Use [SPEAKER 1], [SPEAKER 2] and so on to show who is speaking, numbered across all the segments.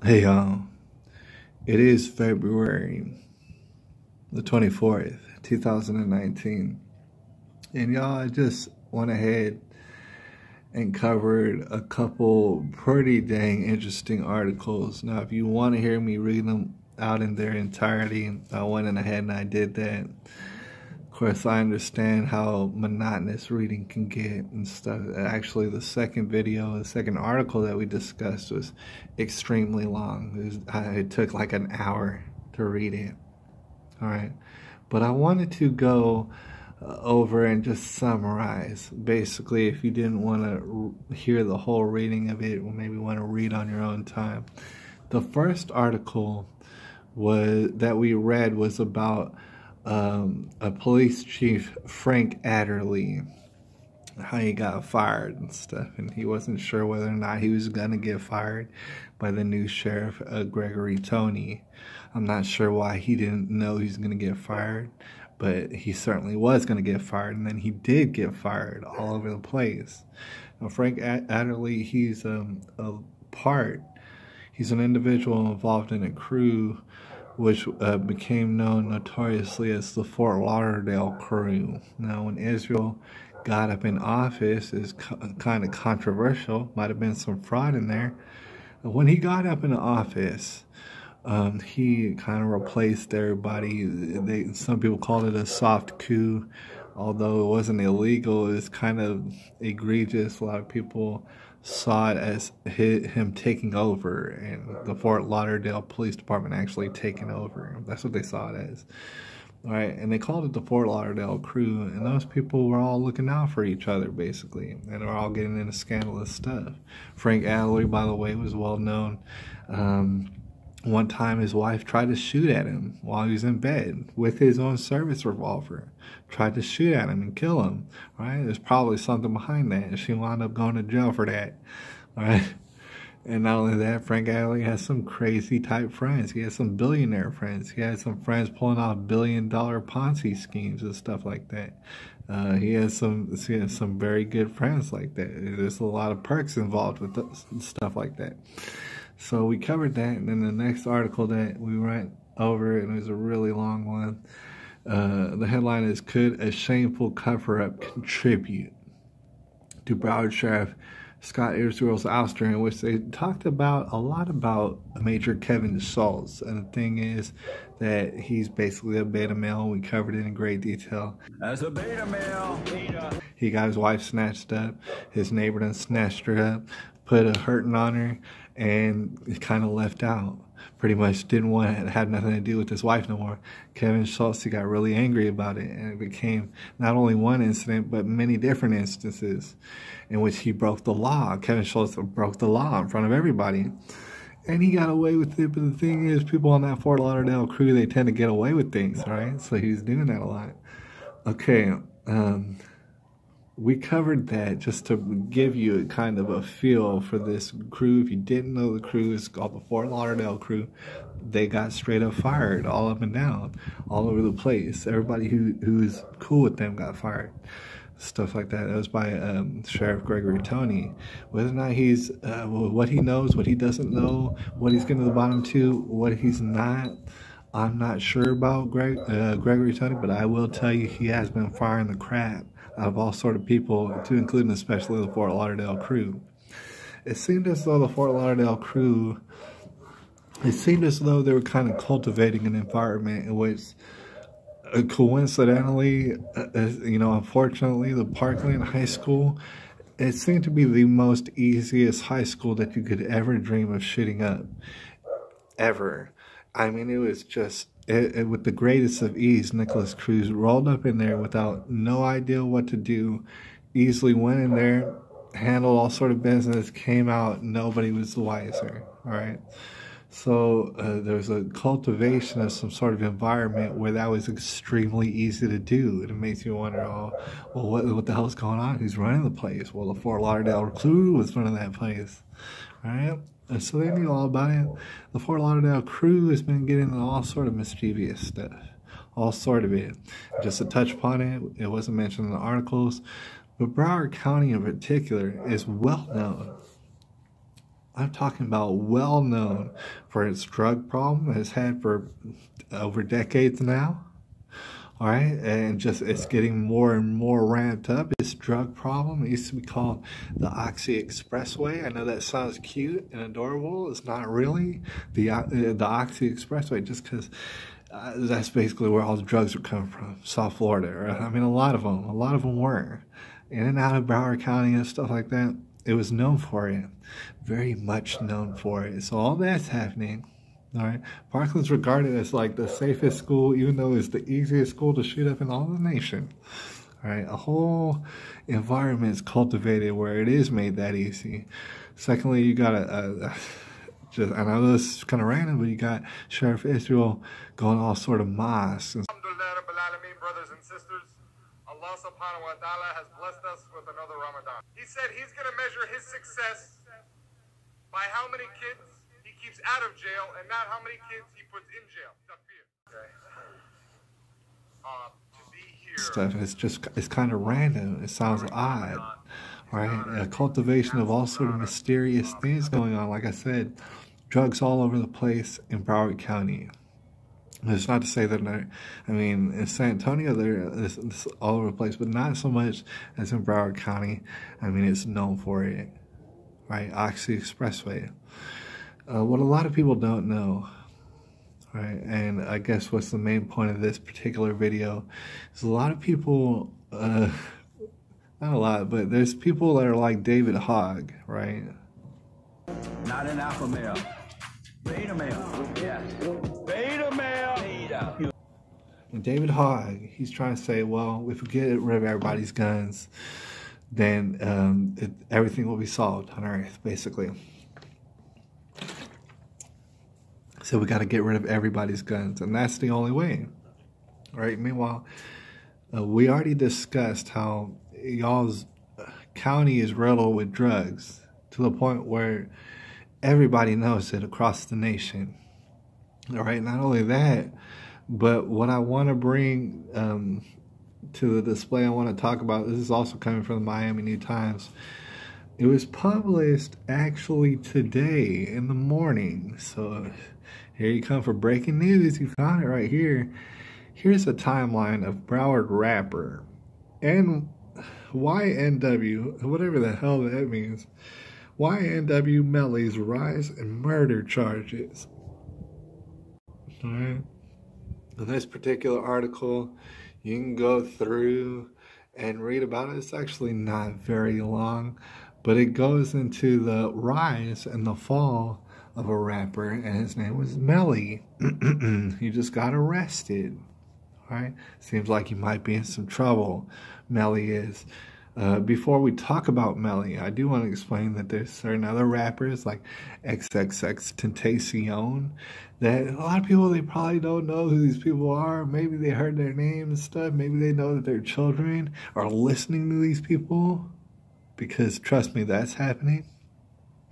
[SPEAKER 1] Hey, it is February the 24th, 2019. And y'all, I just went ahead and covered a couple pretty dang interesting articles. Now, if you want to hear me read them out in their entirety, I went in ahead and I did that. Of course, I understand how monotonous reading can get and stuff. Actually, the second article that we discussed was extremely long. It took like an hour to read it. All right. But I wanted to go over and just summarize. Basically, if you didn't want to hear the whole reading of it, or maybe want to read on your own time. The first article that we read was about a police chief, Frank Adderley, how he got fired and stuff, and he wasn't sure whether or not he was going to get fired by the new sheriff, Gregory Tony. I'm not sure why he didn't know he was going to get fired, but he certainly was going to get fired, and then he did get fired all over the place. Now, Frank Adderley, he's an individual involved in a crew which became known notoriously as the Fort Lauderdale crew. Now, when Israel got up in office, is kind of controversial. Might have been some fraud in there. When he got up in office, he kind of replaced everybody. Some people called it a soft coup, although it wasn't illegal. It was kind of egregious. A lot of people saw it as him taking over, and the Fort Lauderdale Police Department actually taking over. That's what they saw it as. All right, and they called it the Fort Lauderdale crew, and those people were all looking out for each other, basically, and they were all getting into scandalous stuff. Frank Adderley, by the way, was well known. One time his wife tried to shoot at him while he was in bed with his own service revolver. Tried to shoot at him and kill him. Right? There's probably something behind that, and she wound up going to jail for that. All right? And not only that, Frank Adderley has some crazy type friends. He has some billionaire friends. He has some friends pulling off billion-dollar Ponzi schemes and stuff like that. He has some very good friends like that. There's a lot of perks involved with stuff like that. So we covered that, and then the next article that we went over, and it was a really long one. The headline is, "Could a shameful cover-up contribute to Broward Sheriff Scott Israel's ouster?" in which they talked about a lot about Major Kevin Schultz. And the thing is that he's basically a beta male. We covered it in great detail.
[SPEAKER 2] As a beta male,
[SPEAKER 1] he got his wife snatched up. His neighbor done snatched her up, put a hurting on her, and kind of left out. Pretty much didn't want to have nothing to do with his wife no more. Kevin Schultz, he got really angry about it, and it became not only one incident, but many different instances in which he broke the law. Kevin Schultz broke the law in front of everybody, and he got away with it. But the thing is, people on that Fort Lauderdale crew, they tend to get away with things, right? So he was doing that a lot. Okay, we covered that just to give you a kind of a feel for this crew. If you didn't know, the crew is called the Fort Lauderdale crew. They got straight up fired all up and down, all over the place. Everybody who's cool with them got fired. Stuff like that. That was by Sheriff Gregory Tony. Whether or not he's, what he knows, what he doesn't know, what he's getting to the bottom to, what he's not, I'm not sure about Gregory Tony, but I will tell you he has been firing the crap out of all sort of people, to including especially the Fort Lauderdale crew. It seemed as though the Fort Lauderdale crew, it seemed as though they were kind of cultivating an environment in which, coincidentally, unfortunately, the Parkland High School, it seemed to be the most easiest high school that you could ever dream of shooting up. Ever. I mean, it was just, with the greatest of ease. Nicholas Cruz rolled up in there without no idea what to do, easily went in there, handled all sort of business, came out, nobody was the wiser, all right? So there's a cultivation of some sort of environment where that was extremely easy to do. And it makes you wonder, oh, well, what the hell's going on? Who's running the place? Well, the Fort Lauderdale crew was running that place, all right? And so they knew all about it. The Fort Lauderdale crew has been getting into all sort of mischievous stuff. All sort of it. Just to touch upon it, it wasn't mentioned in the articles, but Broward County in particular is well known I'm talking about well known for its drug problem it's had for over decades now. All right, and just it's getting more and more ramped up. This drug problem, it used to be called the Oxy Expressway. I know that sounds cute and adorable. It's not really the Oxy Expressway, just because that's basically where all the drugs are coming from, South Florida. Right? I mean, a lot of them were in and out of Broward County and stuff like that. It was known for it, very much known for it. So all that's happening. All right, Parkland's regarded as like the safest school, even though it's the easiest school to shoot up in all the nation. All right, a whole environment is cultivated where it is made that easy. Secondly, you got I know this is kind of random, but you got Sheriff Israel going all sort of mosques.
[SPEAKER 2] Brothers and sisters, Allah subhanahu wa ta'ala has blessed us with another Ramadan. He said he's going to measure his success by how many kids he keeps out of jail and not how many kids he puts in jail. Okay. To be here.
[SPEAKER 1] It's kind of random. It sounds odd, right? A cultivation of all sort of mysterious things going on. Like I said, drugs all over the place in Broward County. It's not to say that I mean, in San Antonio, it's all over the place, but not so much as in Broward County. I mean, it's known for it, right? Oxy Expressway. What a lot of people don't know, right? And I guess what's the main point of this particular video is a lot of people, not a lot, but there's people that are like David Hogg, right?
[SPEAKER 3] Not an alpha male. Beta male. Yes. Beta male. Beta.
[SPEAKER 1] And David Hogg, he's trying to say, well, if we get rid of everybody's guns, then everything will be solved on Earth, basically. So we got to get rid of everybody's guns, and that's the only way, right? Meanwhile, we already discussed how y'all's county is riddled with drugs to the point where everybody knows it across the nation. All right, not only that, but what I want to bring to the display I want to talk about, this is also coming from the Miami New Times. It was published actually today in the morning. So here you come for breaking news. You found it right here. Here's a timeline of Broward rapper and YNW, whatever the hell that means. YNW Melly's rise in murder charges. All right. In this particular article, you can go through and read about it. It's actually not very long, but it goes into the rise and the fall of a rapper, and his name was Melly. He just got arrested. All right. Seems like he might be in some trouble. Melly is. Before we talk about Melly, I do want to explain that there's certain other rappers like XXXTentacion that a lot of people, they probably don't know who these people are. Maybe they heard their name and stuff. Maybe they know that their children are listening to these people, because trust me, that's happening.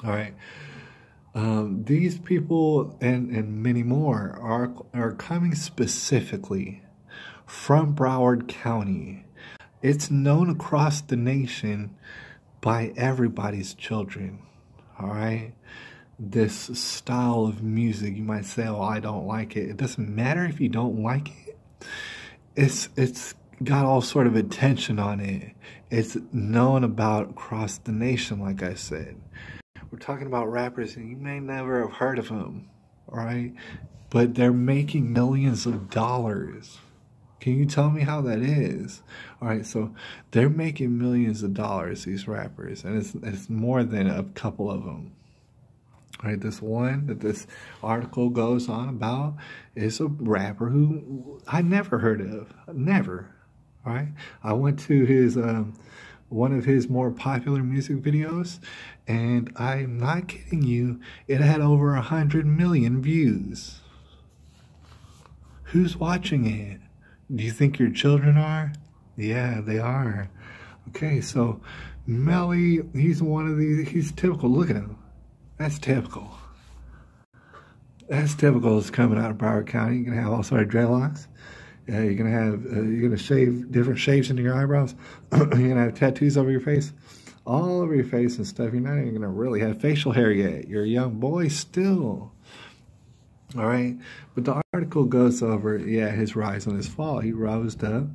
[SPEAKER 1] All right. These people and many more are coming specifically from Broward County. It's known across the nation by everybody's children, all right? This style of music, you might say, oh, I don't like it. It doesn't matter if you don't like it. It's got all sort of attention on it. It's known about across the nation, like I said. We're talking about rappers, and you may never have heard of them, all right? But they're making millions of dollars. Can you tell me how that is? All right, so they're making millions of dollars, these rappers, and it's more than a couple of them. All right, this one that this article goes on about is a rapper who I never heard of, never. All right, I went to his one of his more popular music videos, and I'm not kidding you, it had over 100 million views. Who's watching it? Do you think your children are? Yeah, they are. Okay, so Melly, he's one of these, he's typical. Look at him. That's typical. That's typical. It's coming out of Broward County. You're going to have all sorts of dreadlocks. You're going to shave different shapes into your eyebrows. You're going to have tattoos over your face. all over your face and stuff. You're not even gonna really have facial hair yet. You're a young boy still. All right, but the article goes over, yeah, his rise and his fall. He rose up.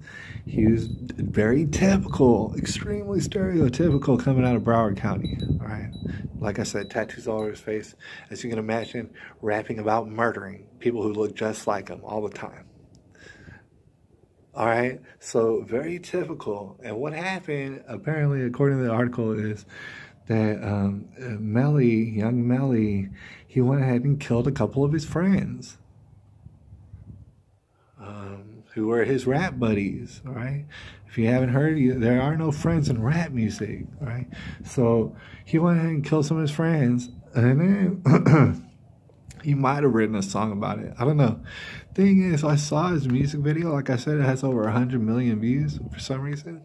[SPEAKER 1] He was very typical, extremely stereotypical coming out of Broward County. All right, like I said, tattoos all over his face. As you can imagine, rapping about murdering people who look just like him all the time. All right, so very typical. And what happened, apparently, according to the article, is that Melly, young Melly, he went ahead and killed a couple of his friends who were his rap buddies, all right? If you haven't heard, there are no friends in rap music, all right? So he went ahead and killed some of his friends, and then he might have written a song about it. I don't know. Thing is, I saw his music video. Like I said, it has over 100 million views for some reason.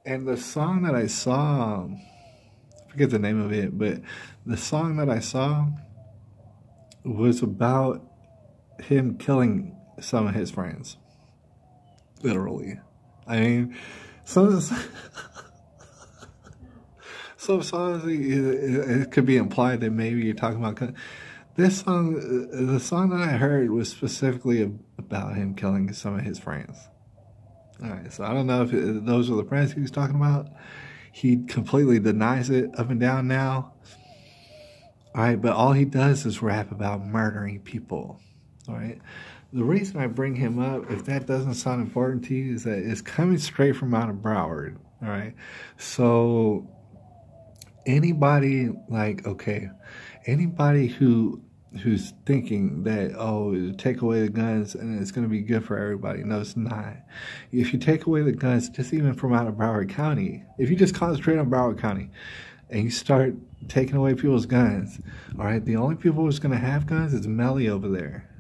[SPEAKER 1] And the song that I saw, I forget the name of it, but the song that I saw was about him killing some of his friends. Literally. I mean, some songs, it could be implied that maybe you're talking about... This song, the song that I heard was specifically about him killing some of his friends. All right, so I don't know if those are the friends he was talking about. He completely denies it up and down now. All right, but all he does is rap about murdering people. All right. The reason I bring him up, if that doesn't sound important to you, is that it's coming straight from out of Broward. All right. So anybody anybody who's thinking that, oh, take away the guns and it's going to be good for everybody. No, it's not. If you take away the guns, just even from out of Broward County, if you just concentrate on Broward County and you start taking away people's guns, all right, the only people who's going to have guns is Melly over there.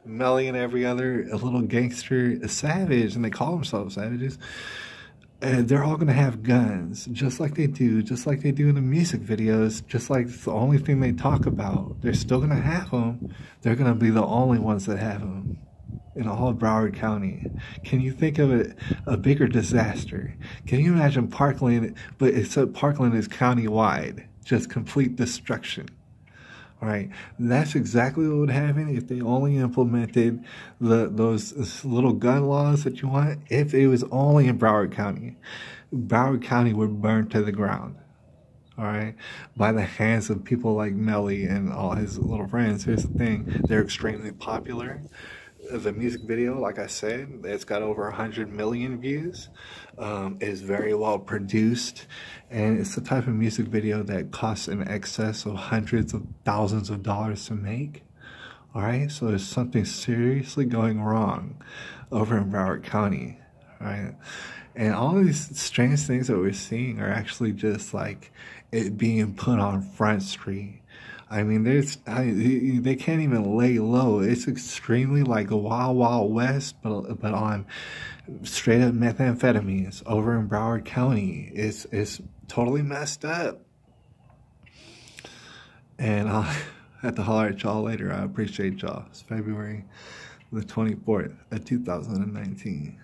[SPEAKER 1] Melly and every other little gangster, a savage, and they call themselves savages. And they're all going to have guns, just like they do in the music videos, just like it's the only thing they talk about. They're still going to have them. They're going to be the only ones that have them in all of Broward County. Can you think of a bigger disaster? Can you imagine Parkland, but except Parkland is county-wide, just complete destruction. All right, that's exactly what would happen if they only implemented those little gun laws that you want. If it was only in Broward County, Broward County would burn to the ground. All right, by the hands of people like Melly and all his little friends. Here's the thing: they're extremely popular. The music video, like I said, it's got over 100 million views. It's very well produced, and it's the type of music video that costs in excess of hundreds of thousands of dollars to make. All right, so there's something seriously going wrong over in Broward County. All right, and all these strange things that we're seeing are actually just like it being put on Front Street. I mean, they can't even lay low. It's extremely like a Wild Wild West, but on straight up methamphetamines over in Broward County. It's totally messed up. And I'll have to holler at y'all later. I appreciate y'all. It's February the 24th of 2019.